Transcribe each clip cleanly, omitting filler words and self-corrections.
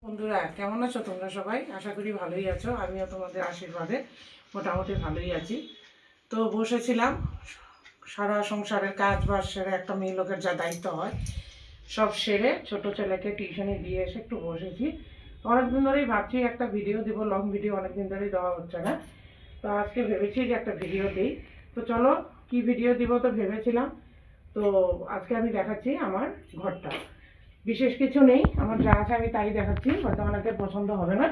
বন্ধুরা কেমন আছো তোমরা সবাই? আশা করি ভালোই আছো। আমিও তোমাদের আশীর্বাদে মোটামুটি ভালোই আছি। তো বসেছিলাম, সারা সংসারের কাজ বাজ সেরে, একটা মেয়ে লোকের যা দায়িত্ব হয় সব সেরে ছোট ছেলেকে টিউশনে দিয়ে এসে একটু বসেছি। অনেকদিন ধরেই ভাবছি একটা ভিডিও দিব, লং ভিডিও অনেকদিন ধরেই দেওয়া হচ্ছে না। তো আজকে ভেবেছি যে একটা ভিডিও দিই। তো চলো কি ভিডিও দিব তো ভেবেছিলাম। তো আজকে আমি দেখাচ্ছি আমার ঘরটা। বিশেষ কিছু নেই, আমার যা আছে আমি তাই দেখাচ্ছি। হয়তো অনেকের পছন্দ হবে না।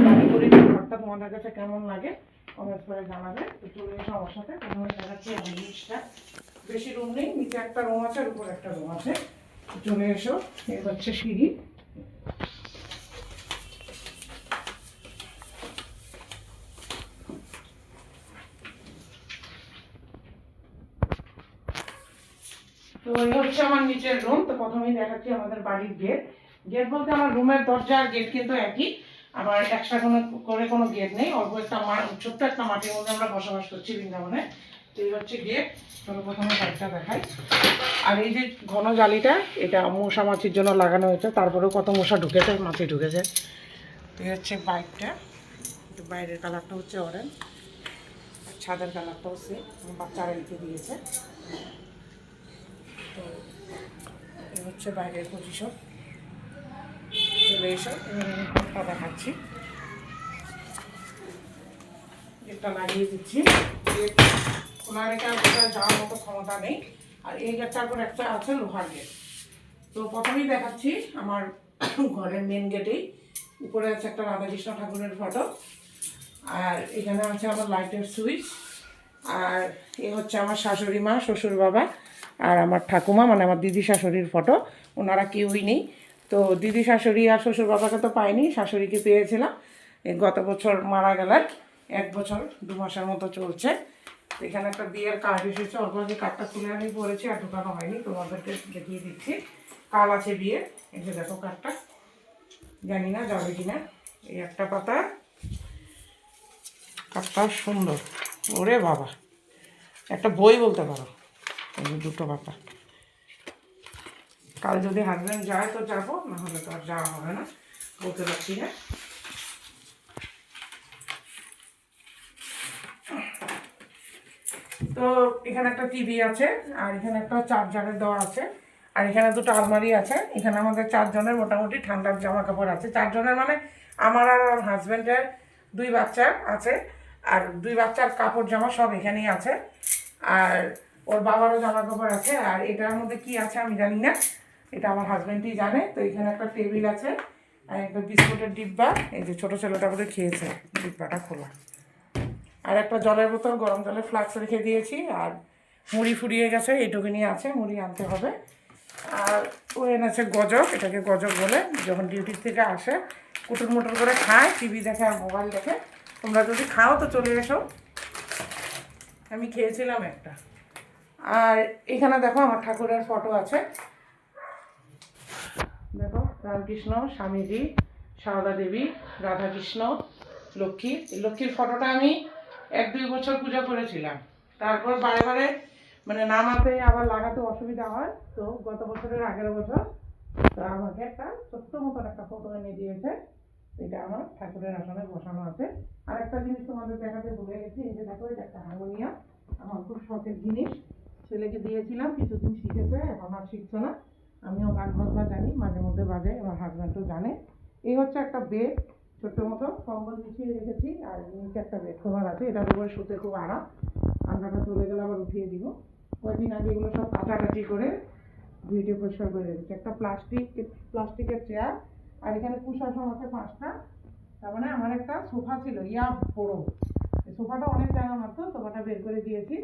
আমি করি ঘরটা তোমাদের কাছে কেমন লাগে কমেন্ট করে জানাবে। তো চলে এসো আমার সাথে। প্রথমে দেখাচ্ছি আমার জিনিসটা। বেশি রুম নেই, নিচে একটা রুম আছে আর উপরে একটা রুম আছে। চলে এসো। এই হচ্ছে সিঁড়ি। তো এই হচ্ছে আমার নিচের রুম। তো প্রথমেই দেখাচ্ছি আমাদের বাড়ির গেট। গেট বলতে আমার রুমের দরজা আর গেট কিন্তু একই। আবার এক্সট্রা করে কোনো গেট নেই। অল্প একটা ছোট্ট একটা মাটির মধ্যে আমরা বসবাস করছি বৃন্দাবনে। তো এই হচ্ছে গেট। চলো প্রথমে বাড়িটা দেখাই। আর এই যে ঘন জালিটা, এটা মশা মাছির জন্য লাগানো হয়েছে। তারপরেও কত মশা ঢুকেছে, মাছি ঢুকেছে। তো এই হচ্ছে বাইকটা। তো বাইরের কালারটা হচ্ছে অরেঞ্জ, আর ছাদের কালারটা হচ্ছে আমার বাচ্চারা লিখে দিয়েছে। তো এই হচ্ছে বাইরের পজিশন। চলে এসো, এবার আমি ঘরটা দেখাচ্ছি। গেটটা লাগিয়ে দিচ্ছি। গেট খোলা রেখে আর কোথাও যাওয়ার মতো ক্ষমতা নেই। আর এই গেটটার পর একটা আছে লোহার গেট। তো প্রথমেই দেখাচ্ছি আমার ঘরের মেন গেটেই উপরে আছে একটা রাধাকৃষ্ণ ঠাকুরের ফটো। আর এখানে আছে আমার লাইটের সুইচ। আর এ হচ্ছে আমার শাশুড়ি মা, শ্বশুর বাবা আর আমার ঠাকুমা, মানে আমার দিদি শাশুড়ির ফটো। ওনারা কেউই নেই। তো দিদি শাশুড়ি আর শ্বশুর বাবাকে তো পাইনি, শাশুড়িকে পেয়েছিলাম। গত বছর মারা গেলেন। 1 বছর 2 মাসের মতো চলছে। তো এখানে একটা বিয়ের কার্ড এসেছে। অল্প যে কার্ডটা খুলে আমি পড়েছি, আর ঢুকানো হয়নি, তোমাদেরকে দেখিয়ে দিচ্ছি। কাল আছে বিয়ে। এই যে দেখো কার্ডটা, জানি না যাবে কিনা। এই একটা পাতা, কার্ডটা সুন্দর। ওরে বাবা, একটা বই বলতে পারো। এই যে 2টো পাতা। কাল যদি হাজব্যান্ড যায় তো যাবো, না হলে তো আর যাওয়া হবে না, বলতে পারছি না। তো এখানে একটা টিভি আছে, আর এখানে একটা চার্জারের দেওয়া আছে, আর এখানে 2টো আলমারি আছে। এখানে আমাদের 4 জনের মোটামুটি ঠান্ডার জামা কাপড় আছে। 4 জনের মানে আমার আর আমার হাজব্যান্ডের 2 বাচ্চা আছে। আর 2 বাচ্চার কাপড় জামা সব এখানেই আছে। আর ওর বাবারও জামা কাপড় আছে। আর এটার মধ্যে কি আছে আমি জানি না, এটা আমার হাজব্যান্ডই জানে। তো এখানে একটা টেবিল আছে, আর একটা বিস্কুটের ডিব্বা। এই যে ছোটো ছেলেটা করে খেয়েছে, ডিব্বাটা খোলা। আর একটা জলের বোতল, গরম জলের ফ্লাক্স রেখে দিয়েছি। আর মুড়ি ফুরিয়ে গেছে, এইটুকুনি আছে, মুড়ি আনতে হবে। আর ও এনেছে গজক, এটাকে গজক বলে। যখন ডিউটির থেকে আসে কুটুর মুটুর করে খায়, টিভি দেখে আর মোবাইল দেখে। তোমরা যদি খাও তো চলে এসো। আমি খেয়েছিলাম একটা। আর এখানে দেখো আমার ঠাকুরের ফটো আছে। দেখো রামকৃষ্ণ, স্বামীজি, সারদা দেবী, রাধাকৃষ্ণ, লক্ষ্মী। লক্ষ্মীর ফটোটা আমি 1-2 বছর পূজা করেছিলাম। তারপর বারে বারে মানে নামাতে আবার লাগাতে অসুবিধা হয়। তো গত বছরের 11 বছর তো আমাকে একটা ছোট্ট মতন একটা ফটো এনে দিয়েছে। এটা আমার ঠাকুরের আসনে বসানো আছে। আর একটা জিনিস তোমাদের দেখাতে ভুলে গেছি। এই যে দেখো, এটা একটা হারমোনিয়াম, আমার খুব শখের জিনিস। ছেলেকে দিয়েছিলাম, কিছুদিন শিখেছে, এখন আর শিখছে না। আমিও গান বাজনা জানি, মাঝে মধ্যে বাজে, আমার হাজব্যান্ডও জানে। এই হচ্ছে একটা বেড, ছোট্ট মতো কম্বল বিছিয়ে রেখেছি। আর নিচে একটা বেড কভার আছে, এটার উপরে শুতে খুব আরাম। ঠান্ডাটা চলে গেলে আবার উঠিয়ে দিব। কয়েকদিন আগে এগুলো সব কাটাকাটি করে ধুয়ে পরিষ্কার করে রেখেছি। একটা প্লাস্টিকের চেয়ার। আর এখানে কুশাসন আছে 5টা। তার মানে আমার একটা সোফা ছিল বড়। সোফাটা অনেক জায়গা মাত্র, সোফাটা বের করে দিয়েছি।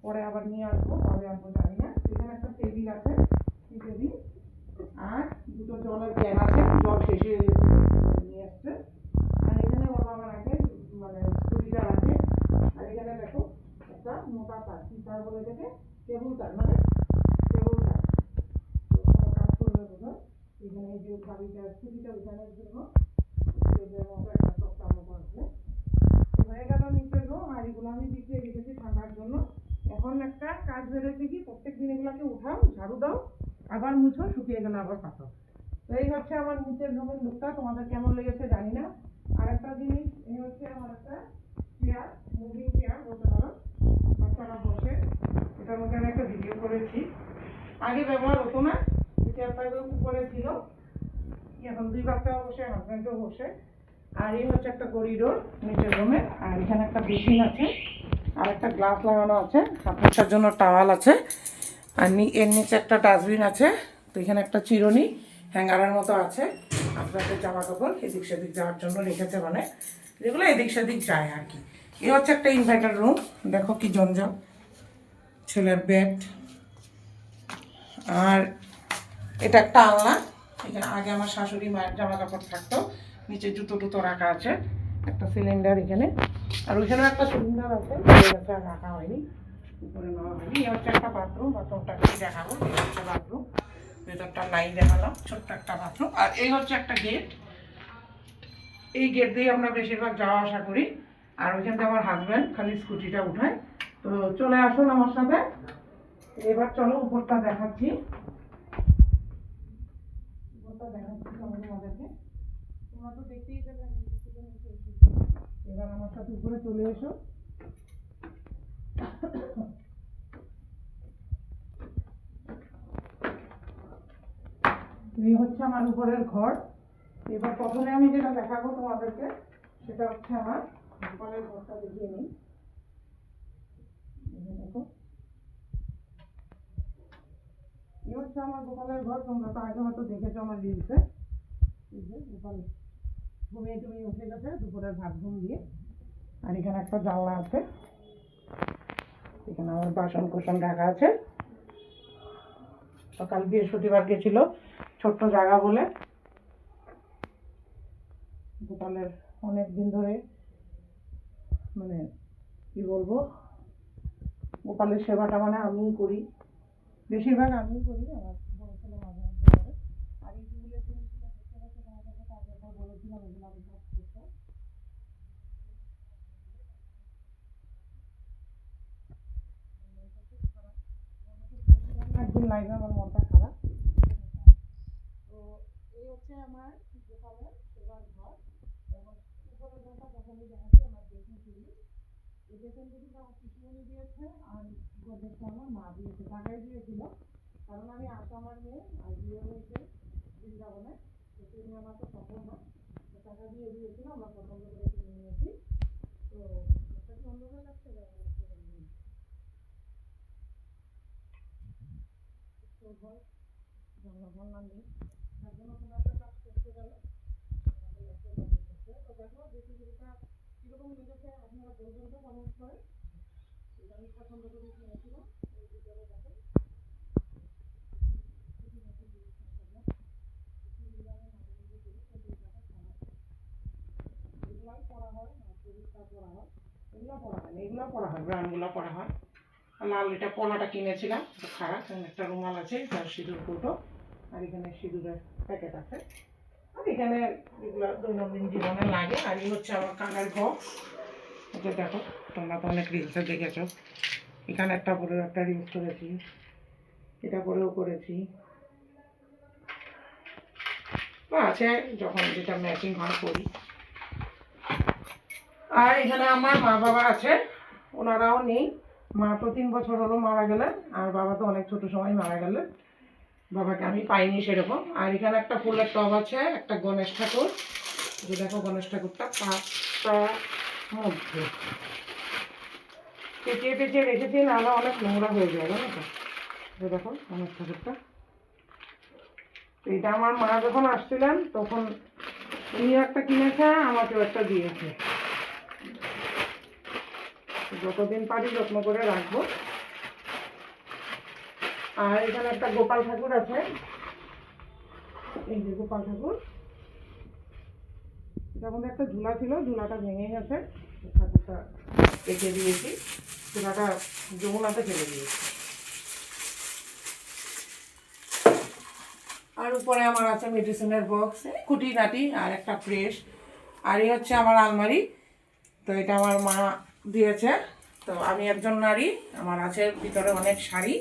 পরে আবার নিয়ে আসবো, কবে আসবো জানি না। এখানে একটা টেবিল আছে, টেবিল। আর 2টো জলের ক্যান আছে, জল শেষ হয়ে গেছে, নিয়ে আসছে। আর এখানে ওর বাবার আছে, মানে স্কুটিটার আছে। আর এখানে দেখো একটা মোটা তার, কি তার বলে দেখে, কেবল তার, মানে কেবল তার। তো কোনো কাজ করবে বোধহয়। এখানে এই যে গাড়িটা, স্কুটিটা উঠানোর জন্য টেবিলের মতো একটা তক্তার মতো আছে। হয়ে গেল নিচের রুম। আর এগুলো আমি বিছিয়ে রেখেছি ঠান্ডার জন্য। এখন একটা কাজ বেরোচ্ছে কি, প্রত্যেক দিন এগুলোকে উঠাও, ঝাড়ু দাও, আবার মুছো, শুকিয়ে গেলে আবার পাতো। তো এই হচ্ছে আমার নিচের রুমের লুকটা, তোমাদের কেমন লেগেছে জানি না। আর একটা জিনিস, এই হচ্ছে আমার একটা চেয়ার, মুভিং চেয়ার বলতে পারো, বাচ্চারা বসে। এটার মধ্যে আমি একটা ভিডিও করেছি, আগে ব্যবহার হতো না, এই চেয়ারটা উপরে ছিল, এখন 2 বাচ্চাও বসে, হাজব্যান্ডও বসে। আর এই হচ্ছে একটা করিডোর নিচের রুমে। আর এখানে একটা বেসিন আছে, আর একটা গ্লাস লাগানো আছে, আপনার জন্য টাওয়াল আছে। আর এর নিচে একটা ডাস্টবিন আছে। তো এখানে একটা চিরুনি হ্যাঙ্গারের মতো আছে, আপনাদের জামা কাপড় এদিক সেদিক যাওয়ার জন্য রেখেছে, মানে যেগুলো এদিক সেদিক যায় আর কি। এ হচ্ছে একটা ইনভার্টার রুম, দেখো কি জঞ্জাল, ছেলের বেড। আর এটা একটা আলনা, এখানে আগে আমার শাশুড়ি মায়ের জামা কাপড় থাকতো, নিচে জুতো টুতো রাখা আছে। একটা সিলিন্ডার এখানে, আর ওইখানেও একটা সিলিন্ডার আছে, আর রাখা হয়নি, উপরে নেওয়া হয়নি। এই হচ্ছে একটা বাথরুম, বাথরুমটা কি দেখাবো, এই হচ্ছে বাথরুম, ভেতরটা নাই দেখালাম, ছোট্ট একটা বাথরুম। আর এই হচ্ছে একটা গেট, এই গেট দিয়ে আমরা বেশিরভাগ যাওয়া আসা করি। আর ওইখান থেকে আমার হাজব্যান্ড খালি স্কুটিটা উঠায়। তো চলে আসুন আমার সাথে, এবার চলো উপরটা দেখাচ্ছি, উপরটা দেখাচ্ছি তোমাদেরকে, তোমরা তো দেখতেই পেলে। এবার আমার সাথে উপরে চলে এসো। এই হচ্ছে আমার উপরের ঘর। এবার প্রথমে আমি যেটা দেখাবো তোমাদেরকে, সেটা হচ্ছে আমার গোপালের ঘরটা, দেখিয়ে নিই। দেখো, এই হচ্ছে আমার গোপালের ঘর, তোমরা তো আগে হয়তো দেখেছো আমার রিলসে। এই যে গোপাল ঘুমিয়ে টুমিয়ে উঠে গেছে দুপুরের ভাত ঘুম দিয়ে। আর এখানে একটা জানলা আছে, এখানে আমার বাসন কোসন রাখা আছে। সকাল বৃহস্পতিবার গেছিল, ছোট্ট জায়গা বলে। গোপালের অনেক দিন ধরে, মানে কি বলবো, গোপালের সেবাটা মানে আমিই করি, বেশিরভাগ আমিই করি, আমার বড় ছেলে মাঝে মধ্যে করে। আর এই যেগুলো জিনিসগুলো দেখতে পাচ্ছি তোমাদেরকে তো আগে একবার বলেছিলাম, এগুলো আমি কাজ করতে। একদিন লাইভে আমার মনটা খারাপ। তো এই হচ্ছে আমার গোপালের সেবার ঘর। এবং উপরের ঘরটা যখনই দেখাচ্ছি আমার ড্রেসিং টেবিল, এই ড্রেসিং টেবিলটা আমার পিসিমণি দিয়েছে, আর গোদরেজটা আমার মা দিয়েছে, টাকাই দিয়েছিল। কারণ আমি আসামার মেয়ে, আর বিয়ে হয়েছে বৃন্দাবনে, তো তিনি আমার তো সম্ভব না, তো টাকা দিয়ে দিয়েছিল, আমরা পছন্দ করে কিনে নিয়েছি। তো একটা সুন্দর হয়ে যাচ্ছে, ঘর জানলা জানলা নেই, তার জন্য কোনো একটা কাজ করতে গেলে তো দেখো বেশিটা কীরকম লেগেছে আপনারা বলবেন তো কমেন্ট করে। এটা আমি পছন্দ করে কিনেছিলাম। এই ভিতরে দেখো এগুলাই পড়া হয়, পরিষ্কার পড়া হয়, এগুলো পড়া হয় না, এগুলো পড়া হয়, ব্রাউনগুলো পড়া হয়। লাল এটা পলাটা কিনেছিলাম, খারাপ। একটা রুমাল আছে, তার সিঁদুর কৌটো, আর এখানে সিঁদুরের প্যাকেট আছে। আর এখানে এগুলো দৈনন্দিন জীবনে লাগে। আর এই হচ্ছে আমার কানের বক্স, এটা দেখো, তোমরা তো অনেক রিলসে দেখেছো। এখানে একটা পরেও একটা রিলস করেছি, এটা পরেও করেছি, তো আছে, যখন যেটা ম্যাচিং হয় করি। আর এখানে আমার মা বাবা আছে, ওনারাও নেই। মা তো 3 বছর হলো মারা গেলেন, আর বাবা তো অনেক ছোট সময় মারা গেলেন, বাবাকে আমি পাইনি সেরকম। আর এখানে একটা ফুলের টব আছে, একটা গণেশ ঠাকুর, যে দেখো গণেশ ঠাকুরটা পাঁচটা মধ্যে পেঁচিয়ে পেঁচিয়ে রেখেছি, নাহলে অনেক নোংরা হয়ে যায়, জানো তো। যে দেখো গণেশ ঠাকুরটা, এটা আমার মা যখন আসছিলেন তখন উনি একটা কিনেছে, আমাকেও একটা দিয়েছে। যতদিন পারি যত্ন করে রাখবো। আর এখানে একটা গোপাল ঠাকুর আছে, এই যে গোপাল ঠাকুর, এটার মধ্যে একটা ঝুলা ছিল, ঝুলাটা ভেঙে গেছে, ঠাকুরটা রেখে দিয়েছি, ঝুলাটা যমুনাতে ফেলে দিয়েছি। আর উপরে আমার আছে মেডিসিনের বক্স, খুঁটিনাটি, আর একটা প্রেস। আর এই হচ্ছে আমার আলমারি, তো এটা আমার মা দিয়েছে। তো আমি একজন নারী, আমার আছে ভিতরে অনেক শাড়ি,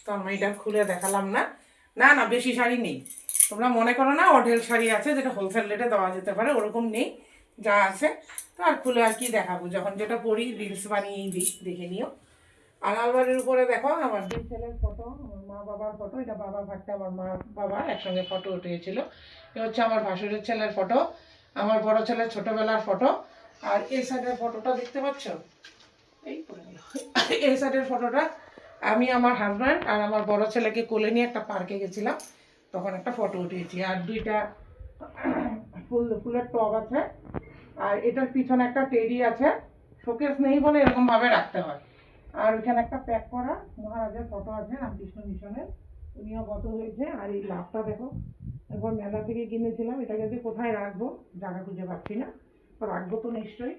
তো আমি এটা খুলে দেখালাম না, না না বেশি শাড়ি নেই, তোমরা মনে করো না অঢেল শাড়ি আছে যেটা হোলসেল রেটে দেওয়া যেতে পারে, ওরকম নেই, যা আছে। তো আর খুলে আর কি দেখাবো, যখন যেটা পরি রিলস বানিয়েই দিই, দেখে নিও। আর আলমারির উপরে দেখো আমার দুই ছেলের ফটো, আমার মা বাবার ফটো। এটা বাবা থাকতে আমার মা বাবা একসঙ্গে ফটো উঠিয়েছিল। এ হচ্ছে আমার ভাসুরের ছেলের ফটো, আমার বড় ছেলের ছোটবেলার ফটো। আর এই সাইডের ফটোটা দেখতে পাচ্ছ, এই পড়ে গেল। এই সাইডের ফটোটা আমি আমার হাজব্যান্ড আর আমার বড় ছেলেকে কোলে নিয়ে একটা পার্কে গেছিলাম, তখন একটা ফটো উঠিয়েছি। আর দুইটা ফুলের টব আছে। আর এটার পিছনে একটা টেডি আছে, শোকেস নেই বলে এরকম ভাবে রাখতে হয়। আর ওইখানে একটা প্যাক করা মহারাজের ফটো আছে রামকৃষ্ণ মিশনের, উনিও গত হয়েছে। আর এই লাভটা দেখো, একবার মেলা থেকে কিনেছিলাম, এটা যদি কোথায় রাখবো জায়গা খুঁজে পাচ্ছি না, তো রাখবো তো নিশ্চয়ই।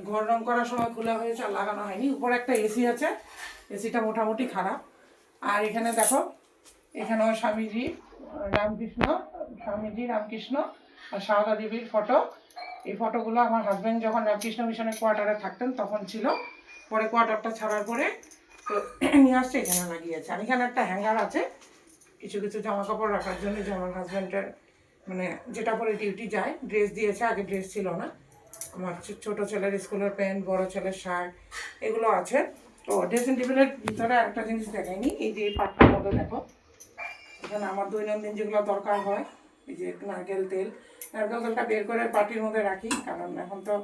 ঘর রং করার সময় খোলা হয়েছে আর লাগানো হয়নি। উপরে একটা এসি আছে, এসিটা মোটামুটি খারাপ। আর এখানে দেখো, এখানেও স্বামীজি রামকৃষ্ণ আর সারদা দেবীর ফটো। এই ফটোগুলো আমার হাজব্যান্ড যখন রামকৃষ্ণ মিশনের কোয়ার্টারে থাকতেন তখন ছিল, পরে কোয়ার্টারটা ছাড়ার পরে তো নিয়ে আসছে, এখানে লাগিয়েছে। আর এখানে একটা হ্যাঙ্গার আছে কিছু কিছু জামা কাপড় রাখার জন্য, যে আমার হাজব্যান্ডের মানে যেটা পরে ডিউটি যায়, ড্রেস দিয়েছে, আগে ড্রেস ছিল না। আমার ছোটো ছেলের স্কুলের প্যান্ট, বড় ছেলের শার্ট, এগুলো আছে। তো ড্রেসিং টেবিলের ভিতরে একটা জিনিস দেখায়নি, এই যে পাটটার মধ্যে দেখো, এখানে আমার দৈনন্দিন যেগুলো দরকার হয়, এই যে নারকেল তেলটা বের করে পাটির মধ্যে রাখি, কারণ এখন তো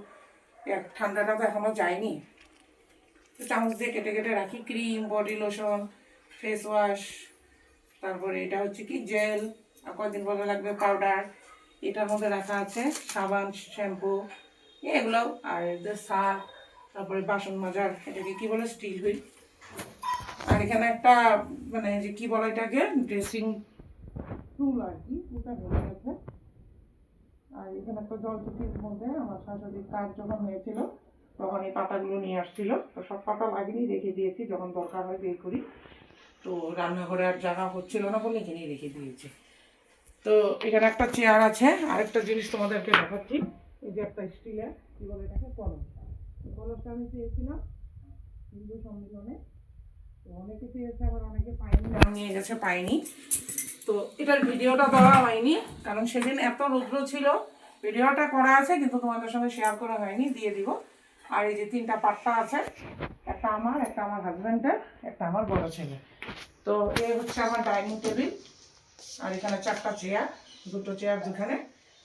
ঠান্ডাটা তো এখনও যায়নি। চামচ দিয়ে কেটে কেটে রাখি। Cream, body lotion, face wash, তারপরে এটা হচ্ছে কি জেল, আর কয়েকদিন পরে লাগবে পাউডার, এটার মধ্যে রাখা আছে সাবান, শ্যাম্পু, এগুলো। আর সার, তারপরে বাসন মাজার, এটাকে কি বলে, স্টিল হুইল। আর এখানে একটা মানে যে কি বলে এটাকে, ড্রেসিং টুল আর কি, ওটা ভেঙে গেছে। আর এখানে একটা জলচুটির মধ্যে আমার শাশুড়ির কাজ যখন হয়েছিল তখন এই পাতাগুলো নিয়ে আসছিল, তো সব পাতা লাগিয়ে রেখে দিয়েছি, যখন দরকার হয় বের করি। তো রান্নাঘরে আর জায়গা হচ্ছিল না বলে এখানেই রেখে দিয়েছি। তো এখানে একটা চেয়ার আছে। আরেকটা জিনিস তোমাদেরকে দেখাচ্ছি, এই যে একটা স্টিলের কি বলে এটাকে, কলস। কলসটা আমি চেয়েছিলাম হিন্দু সম্মেলনে, তো অনেকে পেয়েছে, আবার অনেকে পায়নি, নিয়ে গেছে পায়নি। তো এটার ভিডিওটা দেওয়া হয়নি, কারণ সেদিন এত রৌদ্র ছিল। ভিডিওটা করা আছে কিন্তু তোমাদের সঙ্গে শেয়ার করা হয়নি, দিয়ে দিব। আর এই যে তিনটা পাট্টা আছে, একটা আমার, একটা আমার হাজব্যান্ডের, একটা আমার বড় ছেলে। তো এই হচ্ছে আমার ডাইনিং টেবিল। আর এখানে চারটা চেয়ার, দুটো চেয়ার দুখানে,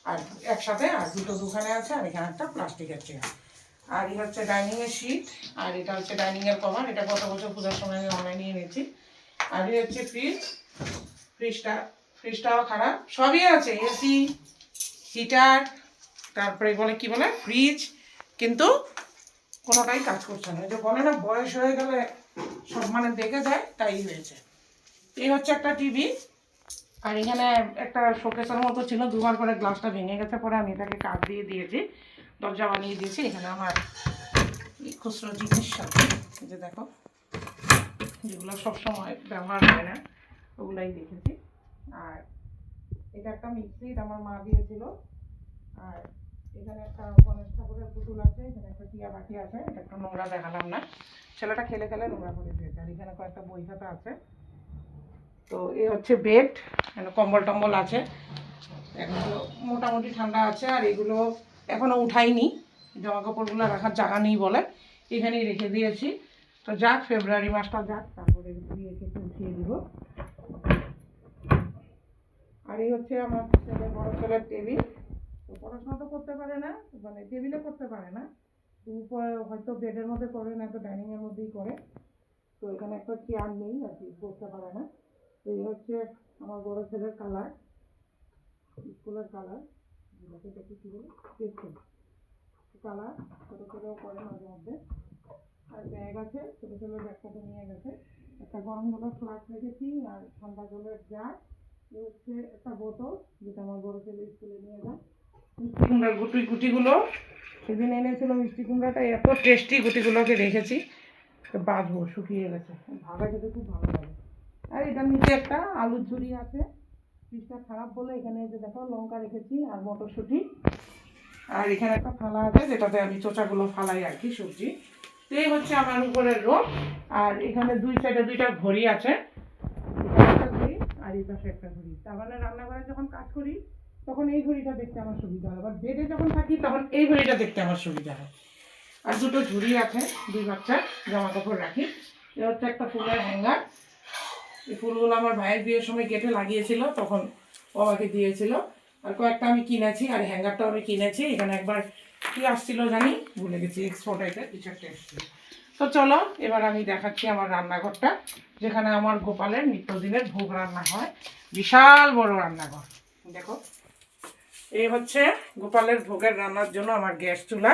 আর একসাথে, আর দুটো দুখানে আছে। আর এখানে একটা প্লাস্টিকের চেয়ার। আর এই হচ্ছে ডাইনিংয়ের শীট, আর এটা হচ্ছে ডাইনিংয়ের কভার। এটা গত বছর পূজার সময় আমি অনলাইনে এনেছি। আর এই হচ্ছে ফ্রিজটাও খারাপ, সবই আছে, এসি, হিটার, তারপরে বলে কি বলে ফ্রিজ, কিন্তু কোনোটাই কাজ করছে না। যে বলে না বয়স হয়ে গেলে সব মানে দেখে যায়, তাই হয়েছে। এই হচ্ছে একটা টিভি। আর এখানে একটা শোকেসের মতো ছিল, দুবার করে গ্লাসটা ভেঙে গেছে, পরে আমি এটাকে কাঠ দিয়ে দিয়েছি, দরজা বানিয়ে দিয়েছি। এখানে আমার খুচরো জিনিস আছে, যে দেখো, যেগুলো সবসময় ব্যবহার হয় না ওগুলাই দেখেছি। আর এটা একটা মিক্সি, এটা আমার মা দিয়েছিল। আর এখানে একটা গণেশ ঠাকুরের পুতুল আছে, এখানে একটা টিয়া পাখি আছে, এটা একটু নোংরা দেখালাম না, ছেলেটা খেলে খেলে নোংরা করে দিয়েছে। আর এখানে কয়েকটা বই খাতা আছে। তো এ হচ্ছে বেড, এখানে কম্বল টম্বল আছে, এখন তো মোটামুটি ঠান্ডা আছে। আর এগুলো এখনও উঠাইনি, জামা কাপড়গুলো রাখার জায়গা নেই বলে এখানেই রেখে দিয়েছি। তো যাক, ফেব্রুয়ারি মাসটা যাক, তারপরে উঠিয়ে দিব। আর এই হচ্ছে আমার ছেলে, বড় ছেলের টেবিল। তো পড়াশোনা তো করতে পারে না, মানে টেবিলে করতে পারে না, হয়তো বেডের মধ্যে করে না, তো ডাইনিংয়ের মধ্যেই করে। তো এখানে একটা চেয়ার নেই আর কি, বসতে পারে না। তো এই হচ্ছে আমার বড় ছেলের কালার, স্কুলের কালার, যেটাকে দেখি কী বলে পেন্সিল কালার, ছোটো ছোটো করে মাঝে মধ্যে। আর ব্যাগ আছে, ছোটো ছোটো ব্যাগটাকে নিয়ে গেছে। একটা গরম জলের ফ্লাস্ক রেখেছি, আর ঠান্ডা জলের জার। এ হচ্ছে একটা বোতল, যেটা আমার বড় ছেলে স্কুলে নিয়ে যায়। মিষ্টি কুমড়ার গুটিগুলো সেদিন এনেছিল, মিষ্টি কুমড়াটা এত টেস্টি, গুটিগুলোকে রেখেছি, তো বাঁধবো, শুকিয়ে গেছে, ভাজা খেতে খুব ভালো লাগে। আর এটার নিচে একটা আলুর ঝুড়ি আছে, ফ্রিজটা খারাপ বলে এখানে যে দেখো লঙ্কা রেখেছি আর মটরশুঁটি। আর এখানে একটা থালা আছে, যেটাতে আমি চোচাগুলো ফালাই আর কি, সবজি। তো এই হচ্ছে আমার উপরের রুম। আর এখানে দুই সাইডে দুইটা ঘড়ি আছে, একটা ঘড়ি আর এই পাশে একটা ঘড়ি। তার মানে রান্নাঘরে যখন কাজ করি তখন এই ঘড়িটা দেখতে আমার সুবিধা হয়, আবার বেডে যখন থাকি তখন এই ঘড়িটা দেখতে আমার সুবিধা হয়। আর দুটো ঝুড়ি আছে, 2 বাচ্চার জামা কাপড় রাখি। এ হচ্ছে একটা ফুলের হ্যাঙ্গার। এই ফুলগুলো আমার ভাইয়ের বিয়ের সময় গেটে লাগিয়েছিল, তখন ও আমাকে দিয়েছিল। আর কয়েকটা আমি কিনেছি, আর হ্যাঙ্গারটাও আমি কিনেছি। এখানে একবার কি আসছিল জানি, ভুলে গেছি, এক্সপোর্ট আইতে কিছু একটা এসেছিল। তো চলো এবার আমি দেখাচ্ছি আমার রান্নাঘরটা, যেখানে আমার গোপালের নিত্যদিনের ভোগ রান্না হয়। বিশাল বড় রান্নাঘর দেখো। এই হচ্ছে গোপালের ভোগের রান্নার জন্য আমার গ্যাস চুলা।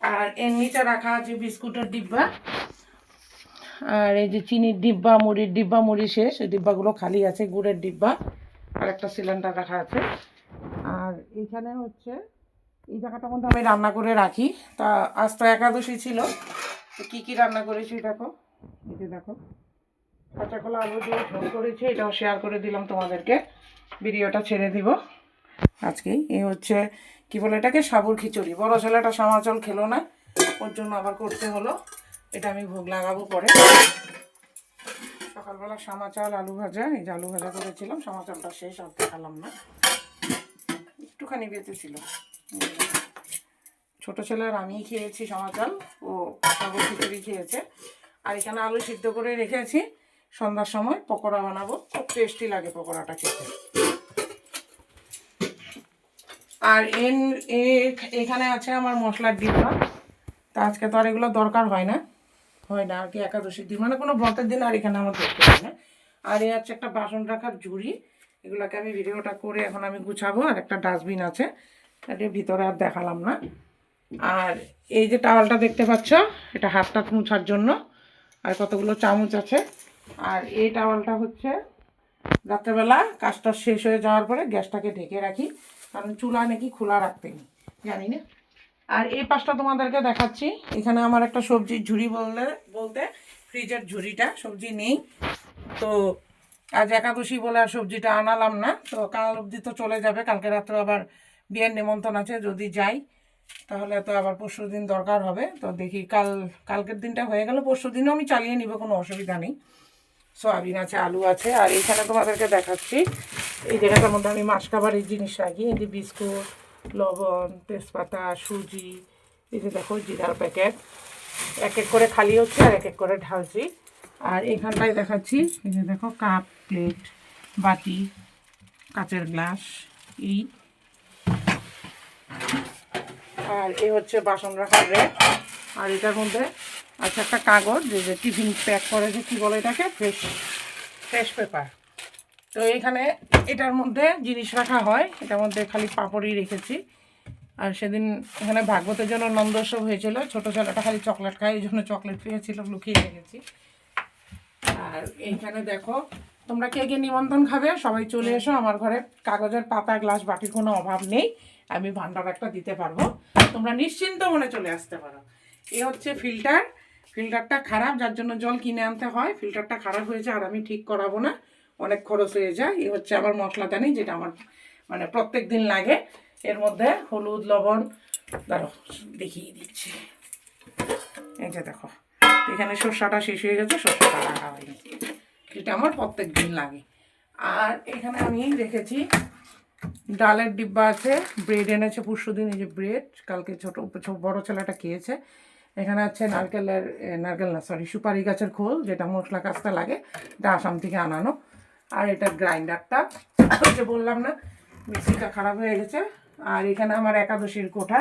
আর এর নিচে রাখা আছে বিস্কুটের ডিব্বা, আর এই যে চিনির ডিব্বা, মুড়ির ডিব্বা, মুড়ি শেষ, এই ডিব্বাগুলো খালি আছে, গুড়ের ডিব্বা, আর একটা সিলিন্ডার রাখা আছে। আর এইখানে হচ্ছে এই জায়গাটার মধ্যে আমি রান্না করে রাখি। তা আজ তো একাদশী ছিল, তো কী কী রান্না করেছি দেখো। এই যে দেখো, কাঁচা কলা আলু দিয়ে ঝোল করেছি, এটাও শেয়ার করে দিলাম তোমাদেরকে, ভিডিওটা ছেড়ে দিব আজকেই। এই হচ্ছে কি বলে এটাকে, সাবুর খিচুড়ি। বড় ছেলেটা সামাচল খেলো না, ওর জন্য আবার করতে হলো। এটা আমি ভোগ লাগাবো পরে। সকালবেলা সামা চাল আলু ভাজা, এই যে আলু ভাজা করেছিলাম, সামা চালটা শেষ, আর দেখালাম না, একটুখানি বেঁচেছিল। ছোটো ছেলে আর আমিই খেয়েছি সামা চাল, ও সাবুর খিচুড়ি খেয়েছে। আর এখানে আলু সিদ্ধ করে রেখেছি, সন্ধ্যার সময় পকোড়া বানাবো, খুব টেস্টি লাগে পকোড়াটা খেতে। আর এখানে আছে আমার মশলার ডিব্বা। তা আজকে তো আর এগুলো দরকার হয় না আর কি, একাদশীর দিন মানে কোনো ব্রতের দিন আর এখানে আমার দেখতে হয় না। আর এই হচ্ছে একটা বাসন রাখার ঝুড়ি, এগুলোকে আমি ভিডিওটা করে এখন আমি গুছাবো। আর একটা ডাস্টবিন আছে, এটার ভিতরে আর দেখালাম না। আর এই যে টাওয়ালটা দেখতে পাচ্ছ, এটা হাত টাত মুছার জন্য। আর কতগুলো চামচ আছে। আর এই টাওয়ালটা হচ্ছে রাত্রেবেলা কাজটা শেষ হয়ে যাওয়ার পরে গ্যাসটাকে ঢেকে রাখি, কারণ চুলা নাকি খোলা রাখতে নেই, জানি না। আর এই পাশটা তোমাদেরকে দেখাচ্ছি, এখানে আমার একটা সবজির ঝুড়ি বলতে ফ্রিজের ঝুড়িটা, সবজি নেই তো আজ একাদশী বলে আর সবজিটা আনালাম না। তো কাল অবধি তো চলে যাবে, কালকে রাত্রে আবার বিয়ের নিমন্ত্রণ আছে, যদি যাই তাহলে তো আবার পরশু দিন দরকার হবে। তো দেখি কালকের দিনটা হয়ে গেল, পরশু দিনও আমি চালিয়ে নিব, কোনো অসুবিধা নেই। সয়াবিন আছে, আলু আছে। আর এইখানে তোমাদেরকে দেখাচ্ছি, এই জায়গাটার মধ্যে আমি মাসকাবারির জিনিস রাখি। এই যে বিস্কুট, লবণ, তেজপাতা, সুজি, এই যে দেখো জিরার প্যাকেট, এক এক করে খালি হচ্ছে আর এক এক করে ঢালছি। আর এইখানটায় দেখাচ্ছি, এই যে দেখো কাপ, প্লেট, বাটি, কাচের গ্লাস, এই। আর এই হচ্ছে বাসন রাখার র্যাক। আর এটার মধ্যে আছে একটা কাগজ, যে টিফিন প্যাক করে, যে কী বলে এটাকে, ফ্রেশ পেপার। তো এইখানে এটার মধ্যে জিনিস রাখা হয়, এটার মধ্যে খালি পাঁপড়ই রেখেছি। আর সেদিন এখানে ভাগবতের জন্য নন্দোৎসব হয়েছিল, ছোটো ছেলেটা খালি চকলেট খায়, এই জন্য চকলেট পেয়েছিল, লুকিয়ে রেখেছি। আর এইখানে দেখো, তোমরা কে কে নিমন্ত্রণ খাবে সবাই চলে এসো আমার ঘরে। কাগজের পাতা, গ্লাস, বাটির কোনো অভাব নেই, আমি ভান্ডার একটা দিতে পারবো, তোমরা নিশ্চিন্ত মনে চলে আসতে পারো। এ হচ্ছে ফিল্টারটা খারাপ, যার জন্য জল কিনে আনতে হয়। ফিল্টারটা খারাপ হয়েছে, আর আমি ঠিক করাবো না, অনেক খরচ হয়ে যায়। এ হচ্ছে আমার মশলাদানি, যেটা আমার মানে প্রত্যেক দিন লাগে। এর মধ্যে হলুদ, লবণ, দাঁড়ো দেখিয়ে দিচ্ছি, এই যে দেখো, এখানে সর্ষাটা শেষ হয়ে গেছে, সর্ষাটা রাখা হয়নি, এটা আমার প্রত্যেক দিন লাগে। আর এখানে আমি রেখেছি ডালের ডিব্বা আছে, ব্রেড এনেছে পরশুদিন, এই যে ব্রেড, কালকে বড় ছেলেটা খেয়েছে। এখানে আছে সুপারি গাছের খোল, যেটা মশলা কাস্তে লাগে, এটা আসাম থেকে আনানো। আর এটা গ্রাইন্ডারটা, যে বললাম না মিক্সিটা খারাপ হয়ে গেছে। আর এখানে আমার একাদশীর কোঠা,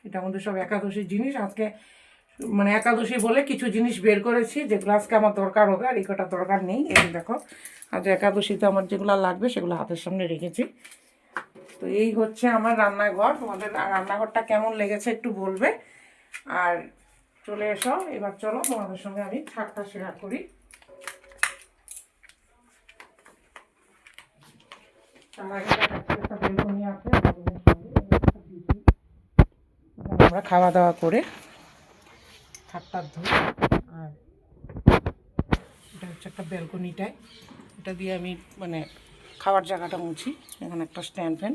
এটার মধ্যে সব একাদশীর জিনিস। আজকে মানে একাদশী বলে কিছু জিনিস বের করেছি, যেগুলো আজকে আমার দরকার হবে, আর এই কটা দরকার নেই। এই দেখো, আজ একাদশীতে আমার যেগুলো লাগবে সেগুলো হাতের সামনে রেখেছি। তো এই হচ্ছে আমার রান্নাঘর। তোমাদের রান্নাঘরটা কেমন লেগেছে একটু বলবে। আর চলে এসো, এবার চলো তোমাদের সঙ্গে আমি ছাদটা শেয়ার করি। তার আগে একটা বেলকনি আছে, আমরা খাওয়া দাওয়া করে হাত ধুই। আর এটা হচ্ছে একটা ব্যালকনিটায়, এটা দিয়ে আমি মানে খাওয়ার জায়গাটা মুছি। এখানে একটা স্ট্যান্ড ফ্যান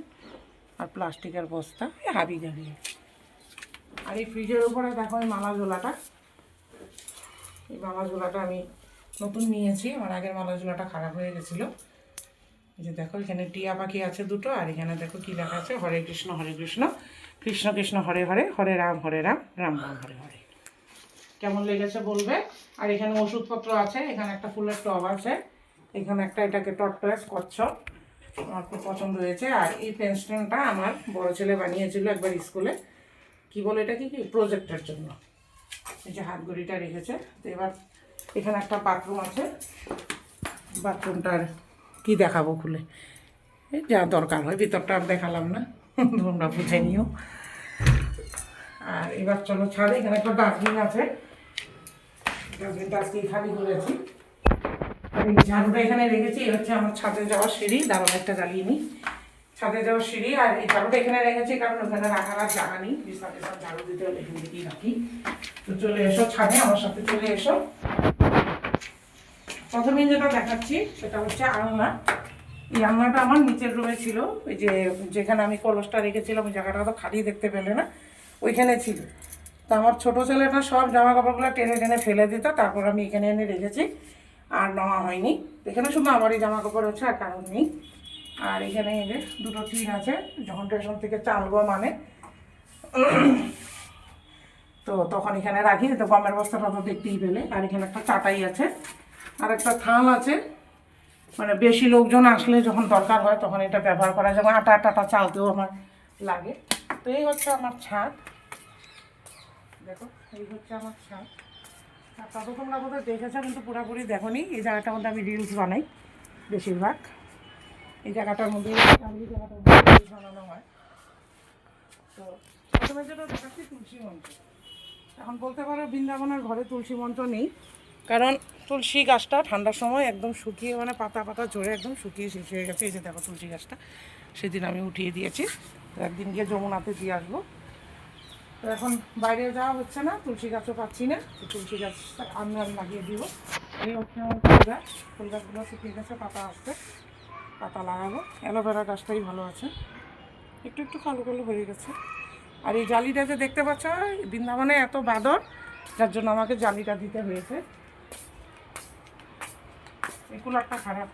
আর প্লাস্টিকের বস্তা, হাবি জাবি। আর এই ফ্রিজের উপরে দেখো এই মালা ঝোলাটা, আমি নতুন নিয়েছি, আমার আগের মালা ঝুলাটা খারাপ হয়ে গেছিলো। এই যে দেখো এখানে টিয়া পাখি আছে দুটো, আর এখানে দেখো কী লেখা আছে, হরে কৃষ্ণ কৃষ্ণ কৃষ্ণ হরে হরে, হরে রাম রাম রাম হরে হরে। কেমন লেগেছে বলবে। আর এখানে ওষুধপত্র আছে, এখানে একটা ফুলের টব আছে, এখানে একটা এটাকে টর্টয়েস কচ্ছপ, আমার খুব পছন্দ হয়েছে। আর এই পেন্সিলটা আমার বড় ছেলে বানিয়েছিল একবার স্কুলে, কি বলে এটা কি প্রজেক্টের জন্য। এই যে হাত ঘড়িটা রেখেছে। তো এবার এখানে একটা বাথরুম আছে, বাথরুমটার কি দেখাবো খুলে, এই যা দরকার হয়, ভিতরটা আর দেখালাম না, তোমরা বুঝে নিও। আর এবার চলো ছাদে, এখানে একটা ডাস্টবিন আছে, ডাস্টবিনটা আজকে খালি করেছি। আর এই ঝাড়ুটা এখানে রেখেছি, এই হচ্ছে আমার ছাদে যাওয়ার সিঁড়ি, দাঁড়ানো একটা জ্বালিয়ে নিই, ছাদে যাওয়ার সিঁড়ি। আর এই ঝাড়ুটা এখানে রেখেছি কারণ ওখানে রাখার আর জায়গা নেই, বিছানা সব ঝাড়ু দিতে হলে এখান থেকেই রাখি। তো চলে এসো ছাদে, আমার সাথে চলে এসো। প্রথমে যেটা দেখাচ্ছি সেটা হচ্ছে আলনা। এই আলনাটা আমার নিচের রুমে ছিল, ওই যে যেখানে আমি কলসটা রেখেছিলাম ওই জায়গাটা তো খালি দেখতে পেলে না, ওইখানে ছিল। তো আমার ছোটো ছেলেটা সব জামা কাপড়গুলো টেনে টেনে ফেলে দিত, তারপর আমি এখানে এনে রেখেছি, আর নেওয়া হয়নি। এখানে শুধু আমারই জামা কাপড় হচ্ছে, আর কারণ নেই। আর এখানে এই যে দুটো টিন আছে, যখন স্টেশন থেকে চালবো মানে তো তখন এখানে রাখি, তো গমের বস্তাটা তো দেখতেই পেলে। আর এখানে একটা চাটাই আছে, আর একটা থাল আছে, মানে বেশি লোকজন আসলে যখন দরকার হয় তখন এটা ব্যবহার করা যায়, যেমন আটা চালতেও আমার লাগে। তো এই হচ্ছে আমার ছাদ, দেখো এই হচ্ছে আমার ছাদ। আর তত তোমরা বোধহয় দেখেছো কিন্তু পুরোপুরি দেখোনি। এই জায়গাটার মধ্যে আমি রিলস বানাই বেশিরভাগ, এই জায়গাটার মধ্যে রিলস বানানো হয়। তো প্রথমে যেটা দেখাচ্ছি তুলসী মঞ্চ। এখন বলতে পারো বৃন্দাবনের ঘরে তুলসী মঞ্চ নেই, কারণ তুলসী গাছটা ঠান্ডার সময় একদম শুকিয়ে, মানে পাতা ঝরে একদম শুকিয়ে শেষ হয়ে গেছে। এই যে দেখো তুলসী গাছটা, সেদিন আমি উঠিয়ে দিয়েছি, একদিন গিয়ে যমুনাতে দিয়ে আসবো। তো এখন বাইরে যাওয়া হচ্ছে না, তুলসী গাছও পাচ্ছি না, তো তুলসী গাছটা আমি লাগিয়ে দিব। এই হচ্ছে আমার ফুল গাছগুলো শুকিয়ে গেছে, পাতা আসছে, পাতা লাগাবো। অ্যালোভেরা গাছটাই ভালো আছে, একটু একটু কালো কালো হয়ে গেছে। আর এই জালিটা যে দেখতে পাচ্ছ, বৃন্দাবনে এত বাদর, যার জন্য আমাকে জালিটা দিতে হয়েছে। এই কুলারটা খারাপ,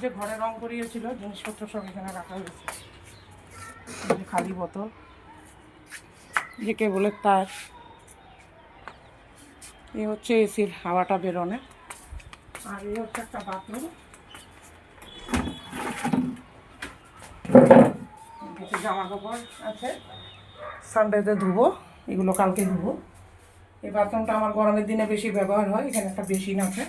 যে ঘরে রং করিয়েছিল, জিনিসপত্র সব এখানে রাখা হয়েছে, খালি বোতল, যে কেবলের তার। এই হচ্ছে এসির হাওয়াটা বেরোনে। আর এই হচ্ছে একটা বাথরুম, কিছু জামা কাপড় আছে, সানডেতে ধুবো, এগুলো কালকে ধুবো। এই বাথরুমটা আমার গরমের দিনে বেশি ব্যবহার হয়। এখানে একটা বেসিন আছে,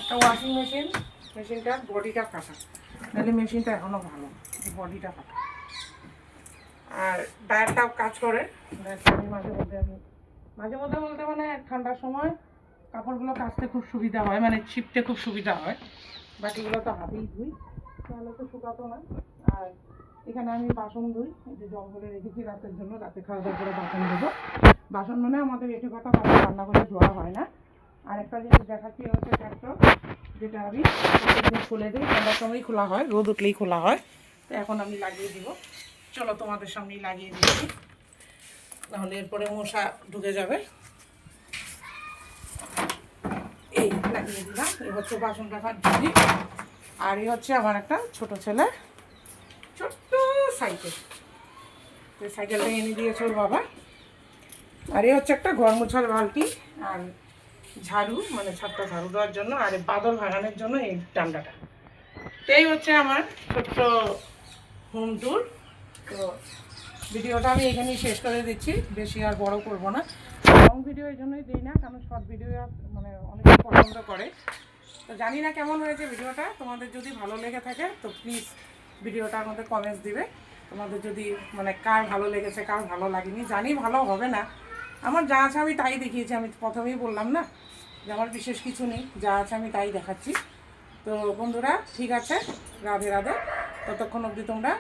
একটা ওয়াশিং মেশিন, মেশিনটার বডিটা ফাটা, নাহলে মেশিনটা এখনও ভালো, বডিটা ফাটা। আর ডায়ারটাও কাজ করে, মাঝে মধ্যে বলতে মানে ঠান্ডার সময় কাপড়গুলো কাচতে খুব সুবিধা হয়, মানে ছিপতে খুব সুবিধা হয়। বাকিগুলো তো হাতেই ধুই, তাহলে তো শুকাতো না। আর এখানে আমি বাসন ধুই, এই যে জল করে রেখেছি রাতের জন্য, রাতে খাওয়া দাওয়া করে বাসন ধুবো। বাসন মানে আমাদের এটে কথা বাসন রান্না করে ধোয়া হয় না। আর একটা জিনিস দেখাচ্ছি, হচ্ছে ট্র্যাক্টর, যেটা আমি প্রত্যেকদিন খুলে দিই, ঠান্ডার সময়ই খোলা হয়, রোদ উঠলেই খোলা হয়। তো এখন আমি লাগিয়ে দিব, চলো তোমাদের সামনেই লাগিয়ে দিচ্ছি, নাহলে এরপরে মশা ঢুকে যাবে। এই লাগিয়ে দিলাম, এই হচ্ছে বাসন রাখার ঝুড়ি। আর এই হচ্ছে আমার একটা ছোট ছেলে ছোট্ট সাইকেল, তো সাইকেলটা এনে দিয়েছে ওর বাবা। আর এই হচ্ছে একটা ঘর মোছার বালতি, আর ঝাড়ু, মানে ছাদটা ঝাড়ু দেওয়ার জন্য, আর বাদল ভাগানোর জন্য এই ডান্ডাটা। তো এই হচ্ছে আমার ছোট্ট হোম ট্যুর। তো ভিডিওটা আমি এখানেই শেষ করে দিচ্ছি, বেশি আর বড় করব না। লং ভিডিও এই জন্যই দিই না, কারণ শর্ট ভিডিও মানে অনেকে পছন্দ করে। তো জানি না কেমন হয়েছে ভিডিওটা, তোমাদের যদি ভালো লেগে থাকে তো প্লিজ ভিডিওটার মধ্যে কমেন্টস দিবে। তোমাদের যদি মানে কার ভালো লেগেছে, কার ভালো লাগেনি, জানি ভালো হবে না, আমার যা আছে আমি তাই দেখিয়েছি। আমি প্রথমেই বললাম না যে আমার বিশেষ কিছু নেই, যা আছে আমি তাই দেখাচ্ছি। তো বন্ধুরা ঠিক আছে, রাধে রাধে। ততক্ষণ অবধি তোমরা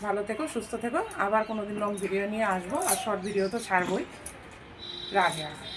ভালো থেকো, সুস্থ থেকো। আবার কোনো দিন লং ভিডিও নিয়ে আসবো, আর শর্ট ভিডিও তো ছাড়বই। রাধে রাধে।